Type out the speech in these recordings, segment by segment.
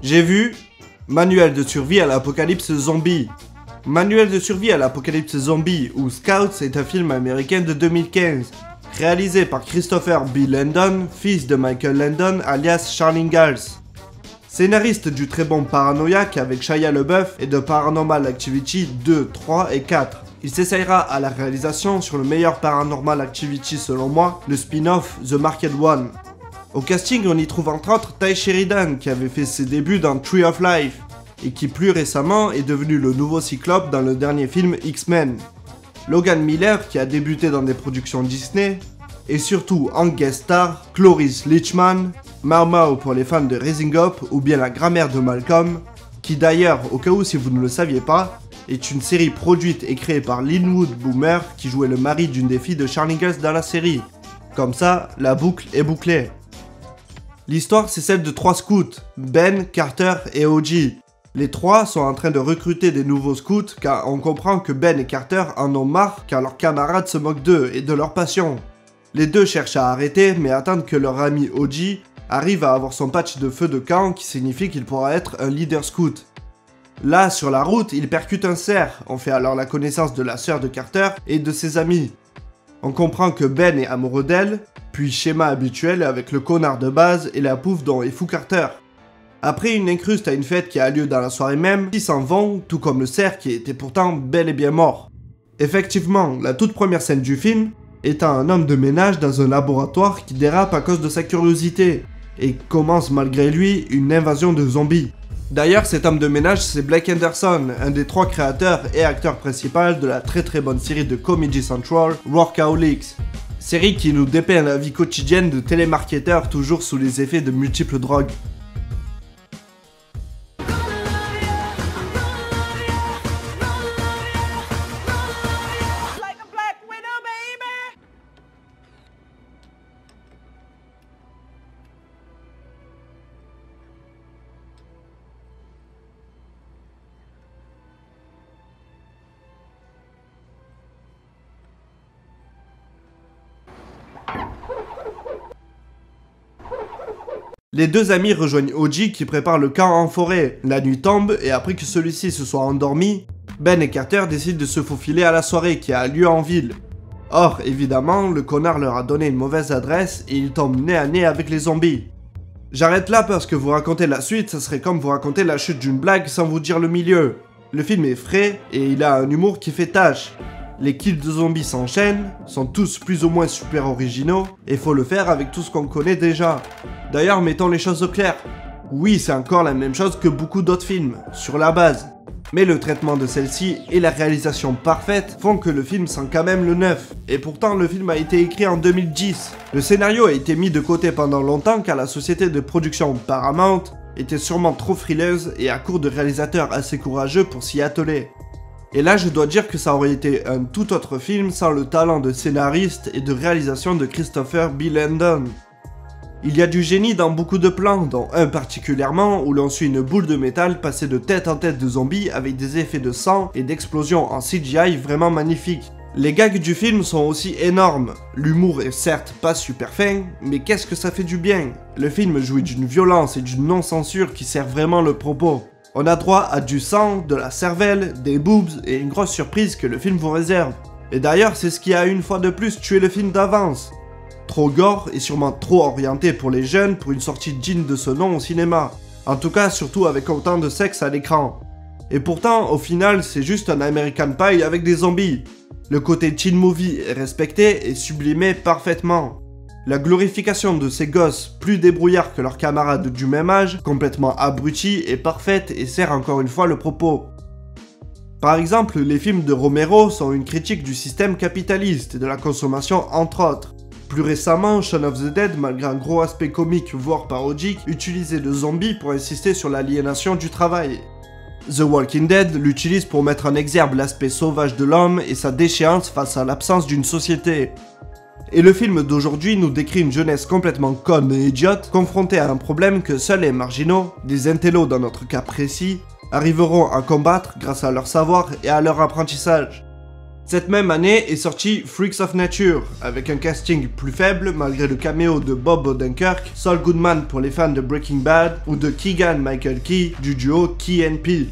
J'ai vu Manuel de survie à l'apocalypse zombie. Manuel de survie à l'apocalypse zombie ou Scouts est un film américain de 2015, réalisé par Christopher B. Landon, fils de Michael Landon alias Charles Ingalls. Scénariste du très bon Paranoiac avec Shia LaBeouf et de Paranormal Activity 2, 3 et 4. Il s'essayera à la réalisation sur le meilleur Paranormal Activity selon moi, le spin-off The Marked One. Au casting, on y trouve entre autres Ty Sheridan qui avait fait ses débuts dans Tree of Life et qui plus récemment est devenu le nouveau Cyclope dans le dernier film X-Men. Logan Miller qui a débuté dans des productions Disney et surtout en guest star Cloris Leachman, Mau Mau pour les fans de Raising Up ou bien la grand-mère de Malcolm, qui d'ailleurs, au cas où si vous ne le saviez pas, est une série produite et créée par Linwood Boomer qui jouait le mari d'une des filles de Charles Ingalls dans la série. Comme ça, la boucle est bouclée. L'histoire c'est celle de 3 scouts, Ben, Carter et OG. Les 3 sont en train de recruter des nouveaux scouts car on comprend que Ben et Carter en ont marre car leurs camarades se moquent d'eux et de leur passion. Les deux cherchent à arrêter mais attendent que leur ami OG arrive à avoir son patch de feu de camp qui signifie qu'il pourra être un leader scout. Là, sur la route, il percute un cerf. On fait alors la connaissance de la sœur de Carter et de ses amis. On comprend que Ben est amoureux d'elle, puis schéma habituel avec le connard de base et la pouffe dont est fou Carter. Après une incruste à une fête qui a lieu dans la soirée même, ils s'en vont, tout comme le cerf qui était pourtant bel et bien mort. Effectivement, la toute première scène du film étant un homme de ménage dans un laboratoire qui dérape à cause de sa curiosité et commence malgré lui une invasion de zombies. D'ailleurs, cet homme de ménage, c'est Blake Anderson, un des 3 créateurs et acteurs principaux de la très bonne série de Comedy Central, Workaholics. Série qui nous dépeint la vie quotidienne de télémarketeurs toujours sous les effets de multiples drogues. Les deux amis rejoignent OG qui prépare le camp en forêt. La nuit tombe et après que celui-ci se soit endormi, Ben et Carter décident de se faufiler à la soirée qui a lieu en ville. Or, évidemment, le connard leur a donné une mauvaise adresse et ils tombent nez à nez avec les zombies. J'arrête là parce que vous raconter la suite, ça serait comme vous raconter la chute d'une blague sans vous dire le milieu. Le film est frais et il a un humour qui fait tâche. Les kills de zombies s'enchaînent, sont tous plus ou moins super originaux, et faut le faire avec tout ce qu'on connaît déjà. D'ailleurs, mettons les choses au clair. Oui, c'est encore la même chose que beaucoup d'autres films, sur la base. Mais le traitement de celle-ci et la réalisation parfaite font que le film sent quand même le neuf. Et pourtant, le film a été écrit en 2010. Le scénario a été mis de côté pendant longtemps car la société de production Paramount était sûrement trop frileuse et à court de réalisateurs assez courageux pour s'y atteler. Et là, je dois dire que ça aurait été un tout autre film sans le talent de scénariste et de réalisation de Christopher B. Landon. Il y a du génie dans beaucoup de plans, dont un particulièrement où l'on suit une boule de métal passer de tête en tête de zombies avec des effets de sang et d'explosions en CGI vraiment magnifiques. Les gags du film sont aussi énormes. L'humour est certes pas super fin, mais qu'est-ce que ça fait du bien. Le film jouit d'une violence et d'une non-censure qui sert vraiment le propos. On a droit à du sang, de la cervelle, des boobs et une grosse surprise que le film vous réserve. Et d'ailleurs, c'est ce qui a une fois de plus tué le film d'avance. Trop gore et sûrement trop orienté pour les jeunes pour une sortie digne de ce nom au cinéma. En tout cas, surtout avec autant de sexe à l'écran. Et pourtant, au final, c'est juste un American Pie avec des zombies. Le côté teen movie est respecté et sublimé parfaitement. La glorification de ces gosses plus débrouillards que leurs camarades du même âge, complètement abrutis, est parfaite et sert encore une fois le propos. Par exemple, les films de Romero sont une critique du système capitaliste et de la consommation entre autres. Plus récemment, Shaun of the Dead, malgré un gros aspect comique voire parodique, utilisait le zombie pour insister sur l'aliénation du travail. The Walking Dead l'utilise pour mettre en exergue l'aspect sauvage de l'homme et sa déchéance face à l'absence d'une société. Et le film d'aujourd'hui nous décrit une jeunesse complètement conne et idiote, confrontée à un problème que seuls les marginaux, des intellos dans notre cas précis, arriveront à combattre grâce à leur savoir et à leur apprentissage. Cette même année est sorti Freaks of Nature, avec un casting plus faible malgré le caméo de Bob Odenkirk, Saul Goodman pour les fans de Breaking Bad, ou de Keegan-Michael Key du duo Key and Peele.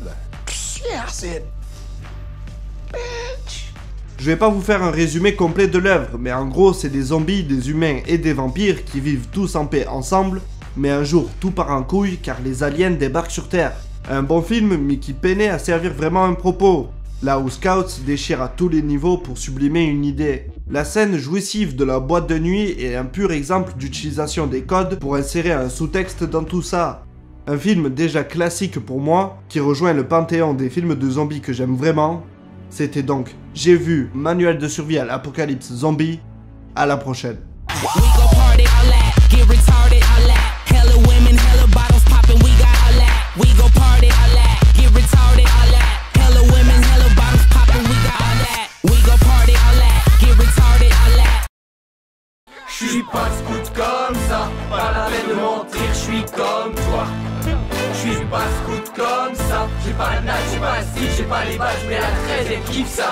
Je vais pas vous faire un résumé complet de l'œuvre, mais en gros c'est des zombies, des humains et des vampires qui vivent tous en paix ensemble, mais un jour tout part en couille car les aliens débarquent sur Terre. Un bon film mais qui peinait à servir vraiment un propos, là où Scouts déchire à tous les niveaux pour sublimer une idée. La scène jouissive de la boîte de nuit est un pur exemple d'utilisation des codes pour insérer un sous-texte dans tout ça. Un film déjà classique pour moi, qui rejoint le panthéon des films de zombies que j'aime vraiment. C'était donc J'ai vu Manuel de survie à l'apocalypse zombie. À la prochaine. J'suis pas scout comme ça, pas la peine de mentir, j'suis comme toi. J'suis pas scout comme ça, j'ai pas la natte, j'ai pas la style, j'ai pas les badges, mais la 13 elle kiffe ça.